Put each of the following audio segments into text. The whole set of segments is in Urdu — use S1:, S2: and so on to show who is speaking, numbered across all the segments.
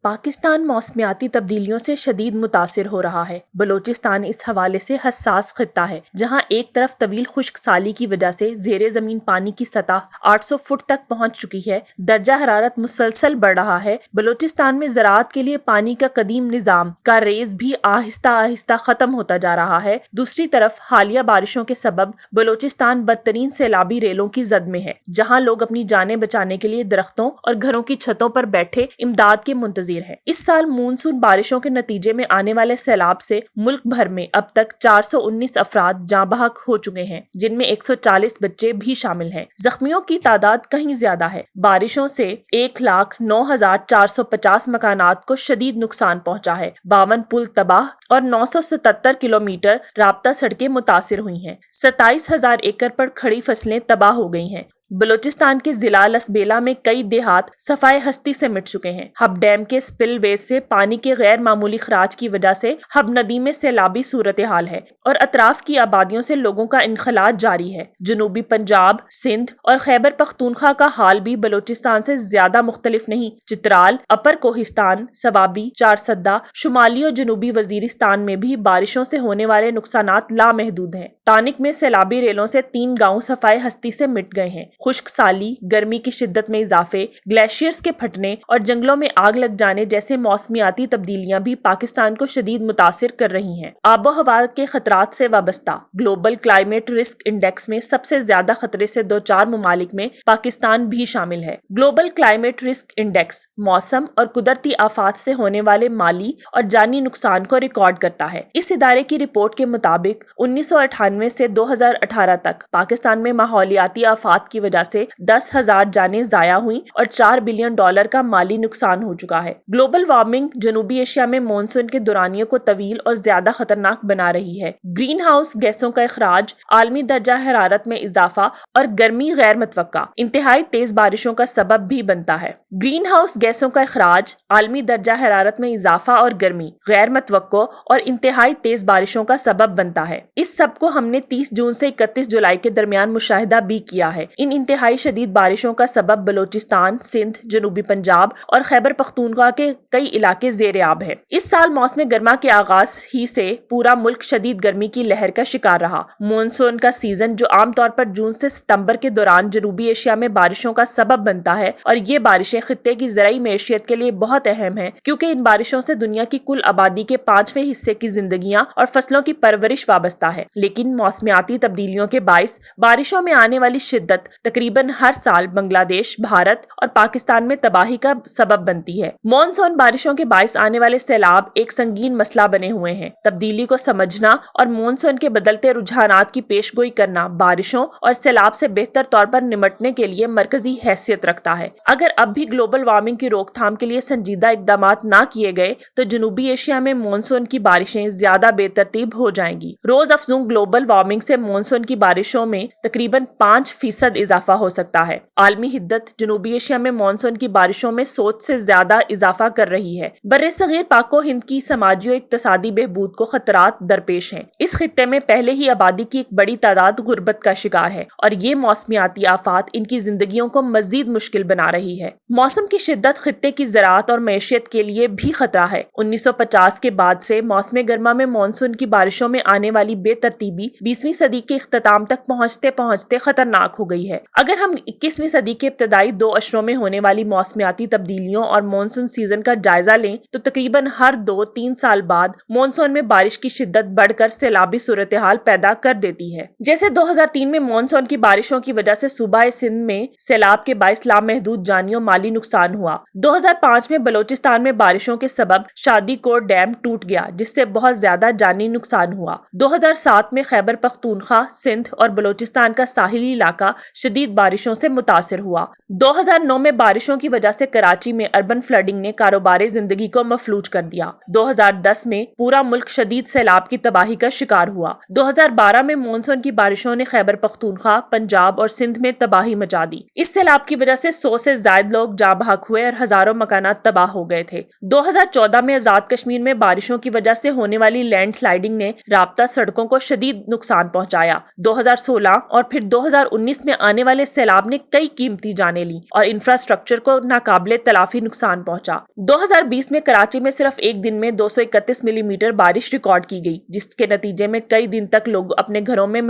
S1: پاکستان موسمیاتی تبدیلیوں سے شدید متاثر ہو رہا ہے۔ بلوچستان اس حوالے سے حساس خطہ ہے، جہاں ایک طرف طویل خشک سالی کی وجہ سے زیر زمین پانی کی سطح 800 فٹ تک پہنچ چکی ہے، درجہ حرارت مسلسل بڑھ رہا ہے۔ بلوچستان میں زراعت کے لیے پانی کا قدیم نظام کا ریز بھی آہستہ آہستہ ختم ہوتا جا رہا ہے۔ دوسری طرف حالیہ بارشوں کے سبب بلوچستان بدترین سیلابی ریلوں کی زد میں ہے، جہاں لوگ اپنی جانیں بچانے کے لیے درختوں اور گھروں کی چھتوں پر بیٹھے امداد کے منتظر ہے۔ اس سال مونسون بارشوں کے نتیجے میں آنے والے سیلاب سے ملک بھر میں اب تک 419 افراد جاں بحق ہو چکے ہیں، جن میں 140 بچے بھی شامل ہیں۔ زخمیوں کی تعداد کہیں زیادہ ہے۔ بارشوں سے 1,09,450 مکانات کو شدید نقصان پہنچا ہے، 52 پل تباہ اور 977 کلومیٹر رابطہ سڑکیں متاثر ہوئی ہیں۔ 27,000 ایکڑ پر کھڑی فصلیں تباہ ہو گئی ہیں۔ بلوچستان کے ضلع لسبیلا میں کئی دیہات صفائے ہستی سے مٹ چکے ہیں۔ ہب ڈیم کے سپل ویز سے پانی کے غیر معمولی خراج کی وجہ سے ہب ندی میں سیلابی صورتحال ہے اور اطراف کی آبادیوں سے لوگوں کا انخلاء جاری ہے۔ جنوبی پنجاب، سندھ اور خیبر پختونخوا کا حال بھی بلوچستان سے زیادہ مختلف نہیں۔ چترال، اپر کوہستان، سوابی، چارسدہ، شمالی اور جنوبی وزیرستان میں بھی بارشوں سے ہونے والے نقصانات لامحدود ہیں۔ ٹانک میں سیلابی ریلوں سے 3 گاؤں صفائے ہستی سے مٹ گئے ہیں۔ خشک سالی، گرمی کی شدت میں اضافے، گلیشیئرز کے پھٹنے اور جنگلوں میں آگ لگ جانے جیسے موسمیاتی تبدیلیاں بھی پاکستان کو شدید متاثر کر رہی ہیں۔ آب و ہوا کے خطرات سے وابستہ گلوبل کلائمیٹ رسک انڈیکس میں سب سے زیادہ خطرے سے دوچار ممالک میں پاکستان بھی شامل ہے۔ گلوبل کلائمیٹ رسک انڈیکس موسم اور قدرتی آفات سے ہونے والے مالی اور جانی نقصان کو ریکارڈ کرتا ہے۔ اس ادارے کی رپورٹ کے مطابق 1998 سے 2018 تک پاکستان میں ماحولیاتی آفات کی وجہ سے 10,000 جانیں ضائع ہوئیں اور $4 بلین کا مالی نقصان ہو چکا ہے۔ گلوبل وارمنگ جنوبی ایشیا میں مونسون کے دورانیے کو طویل اور زیادہ خطرناک بنا رہی ہے۔ گرین ہاؤس گیسوں کا اخراج، عالمی درجہ حرارت میں اضافہ اور گرمی غیر متوقع انتہائی تیز بارشوں کا سبب بھی بنتا ہے۔ گرین ہاؤس گیسوں کا اخراج، عالمی درجہ حرارت میں اضافہ اور گرمی غیر متوقع اور انتہائی تیز بارشوں کا سبب بنتا ہے۔ اس سب کو ہم نے 30 جون سے 31 جولائی کے درمیان مشاہدہ بھی کیا ہے۔ ان انتہائی شدید بارشوں کا سبب بلوچستان، سندھ، جنوبی پنجاب اور خیبر پختونخوا کے کئی علاقے زیر آب ہے۔ اس سال موسم گرما کے آغاز ہی سے پورا ملک شدید گرمی کی لہر کا شکار رہا۔ مونسون کا سیزن، جو عام طور پر جون سے ستمبر کے دوران جنوبی ایشیا میں بارشوں کا سبب بنتا ہے، اور یہ بارشیں خطے کی زرعی معیشت کے لیے بہت اہم ہیں، کیونکہ ان بارشوں سے دنیا کی کل آبادی کے 5ویں حصے کی زندگیاں اور فصلوں کی پرورش وابستہ ہے۔ لیکن موسمیاتی تبدیلیوں کے باعث بارشوں میں آنے والی شدت تقریباً ہر سال بنگلہ دیش، بھارت اور پاکستان میں تباہی کا سبب بنتی ہے۔ مونسون بارشوں کے باعث آنے والے سیلاب ایک سنگین مسئلہ بنے ہوئے ہیں۔ تبدیلی کو سمجھنا اور مونسون کے بدلتے رجحانات کی پیش گوئی کرنا بارشوں اور سیلاب سے بہتر طور پر نمٹنے کے لیے مرکزی حیثیت رکھتا ہے۔ اگر اب بھی گلوبل وارمنگ کی روک تھام کے لیے سنجیدہ اقدامات نہ کیے گئے تو جنوبی ایشیا میں مونسون کی بارشیں زیادہ بے ترتیب ہو جائیں گی۔ روز افزوں گلوبل وارمنگ سے مونسون کی بارشوں میں تقریباً 5% اضافہ ہو سکتا ہے۔ عالمی حدت جنوبی ایشیا میں مونسون کی بارشوں میں سوچ سے زیادہ اضافہ کر رہی ہے۔ برصغیر پاک و ہند کی سماجی و اقتصادی بہبود کو خطرات درپیش ہیں۔ اس خطے میں پہلے ہی آبادی کی ایک بڑی تعداد غربت کا شکار ہے اور یہ موسمیاتی آفات ان کی زندگیوں کو مزید مشکل بنا رہی ہے۔ موسم کی شدت خطے کی زراعت اور معیشت کے لیے بھی خطرہ ہے۔ 1950 کے بعد سے موسم گرما میں مونسون کی بارشوں میں آنے والی بے ترتیبی 20ویں صدی کے اختتام تک پہنچتے پہنچتے خطرناک ہو گئی ہے۔ اگر ہم 21ویں صدی کے ابتدائی 2 اشروں میں ہونے والی موسمیاتی تبدیلیوں اور مونسون سیزن کا جائزہ لیں تو تقریباً ہر 2-3 سال بعد مونسون میں بارش کی شدت بڑھ کر سیلابی صورتحال پیدا کر دیتی ہے۔ جیسے 2003 میں مونسون کی بارشوں کی وجہ سے صوبہ سندھ میں سیلاب کے باعث لامحدود جانی و مالی نقصان ہوا۔ 2005 میں بلوچستان میں بارشوں کے سبب شادی کوٹ ڈیم ٹوٹ گیا، جس سے بہت زیادہ جانی نقصان ہوا۔ 2007 میں خیبر پختونخوا، سندھ اور بلوچستان کا ساحلی علاقہ شدید بارشوں سے متاثر ہوا۔ 2009 میں بارشوں کی وجہ سے کراچی میں اربن فلڈنگ نے کاروبار زندگی کو مفلوج کر دیا۔ 2010 میں پورا ملک شدید سیلاب کی تباہی کا شکار ہوا۔ 2012 میں مونسون کی بارشوں نے خیبر پختونخوا، پنجاب اور سندھ میں تباہی مچا دی۔ اس سیلاب کی وجہ سے 100 سے زائد لوگ جاں بحق ہوئے اور ہزاروں مکانات تباہ ہو گئے تھے۔ 2014 میں آزاد کشمیر میں بارشوں کی وجہ سے ہونے والی لینڈ سلائیڈنگ نے رابطہ سڑکوں کو شدید نقصان پہنچایا۔ 2016 اور پھر 2019 میں آنے آنے والے سیلاب نے کئی قیمتی جانیں لی اور انفراسٹرکچر کو ناقابل تلافی نقصان پہنچا۔ 2020 میں کراچی میں صرف ایک دن میں 231 ملی میٹر بارش ریکارڈ کی گئی، جس کے نتیجے میں کئی دن تک لوگ اپنے گھروں میں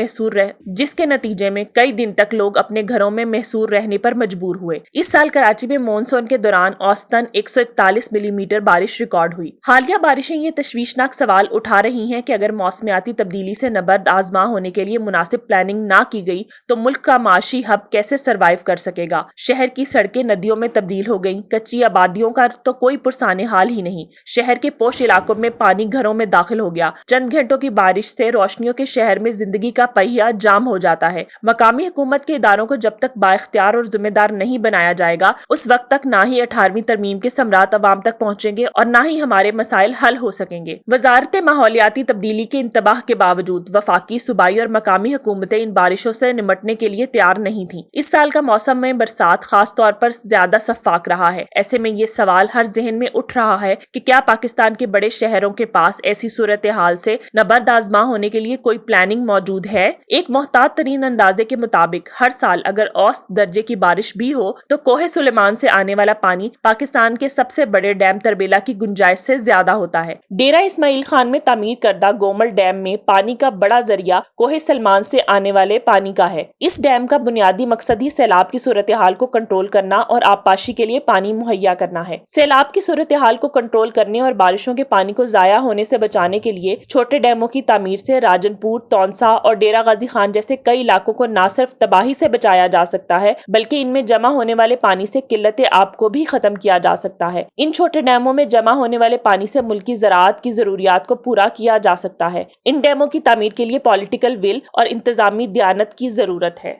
S1: محصور رہنے پر مجبور ہوئے۔ اس سال کراچی میں مونسون کے دوران اوسطاً 141 ملی میٹر بارش ریکارڈ ہوئی۔ حالیہ بارشیں یہ تشویشناک سوال اٹھا رہی ہیں کہ اگر موسمیاتی تبدیلی سے نبرد آزما ہونے کے لیے مناسب پلاننگ نہ کی گئی تو ملک کا معاشی ہب کیسے سروائیو کر سکے گا۔ شہر کی سڑکیں ندیوں میں تبدیل ہو گئیں، کچی آبادیوں کا تو کوئی پرسان حال ہی نہیں۔ شہر کے پوش علاقوں میں پانی گھروں میں داخل ہو گیا۔ چند گھنٹوں کی بارش سے روشنیوں کے شہر میں زندگی کا پہیہ جام ہو جاتا ہے۔ مقامی حکومت کے اداروں کو جب تک بااختیار اور ذمہ دار نہیں بنایا جائے گا، اس وقت تک نہ ہی 18ویں ترمیم کے ثمرات عوام تک پہنچیں گے اور نہ ہی ہمارے مسائل حل ہو سکیں گے۔ وزارت ماحولیاتی تبدیلی کے انتباہ کے باوجود وفاقی، صوبائی اور مقامی حکومتیں ان بارشوں سے نمٹنے کے لیے تیار نہیں تھیں۔ اس سال کا موسم میں برسات خاص طور پر زیادہ شفاف رہا ہے۔ ایسے میں یہ سوال ہر ذہن میں اٹھ رہا ہے کہ کیا پاکستان کے بڑے شہروں کے پاس ایسی صورتحال سے نبرد آزما ہونے کے لیے کوئی پلاننگ موجود ہے؟ ایک محتاط ترین اندازے کے مطابق ہر سال اگر اوسط درجے کی بارش بھی ہو تو کوہ سلیمان سے آنے والا پانی پاکستان کے سب سے بڑے ڈیم تربیلا کی گنجائش سے زیادہ ہوتا ہے۔ ڈیرہ اسماعیل خان میں تعمیر کردہ گومل ڈیم میں پانی کا بڑا ذریعہ کوہ سلمان سے آنے والے پانی کا ہے۔ اس ڈیم کا بنیادی مقصد ہی سیلاب کی صورتحال کو کنٹرول کرنا اور آبپاشی کے لیے پانی مہیا کرنا ہے۔ سیلاب کی صورتحال کو کنٹرول کرنے اور بارشوں کے پانی کو ضائع ہونے سے بچانے کے لیے چھوٹے ڈیموں کی تعمیر سے راجن پور، تونسا اور ڈیرہ غازی خان جیسے کئی علاقوں کو نہ صرف تباہی سے بچایا جا سکتا ہے بلکہ ان میں جمع ہونے والے پانی سے قلت آب کو بھی ختم کیا جا سکتا ہے۔ ان چھوٹے ڈیموں میں جمع ہونے والے پانی سے ملکی زراعت کی ضروریات کو پورا کیا جا سکتا ہے۔ ان ڈیموں کی تعمیر کے لیے پولیٹیکل ول اور انتظامی دیانت کی ضرورت ہے۔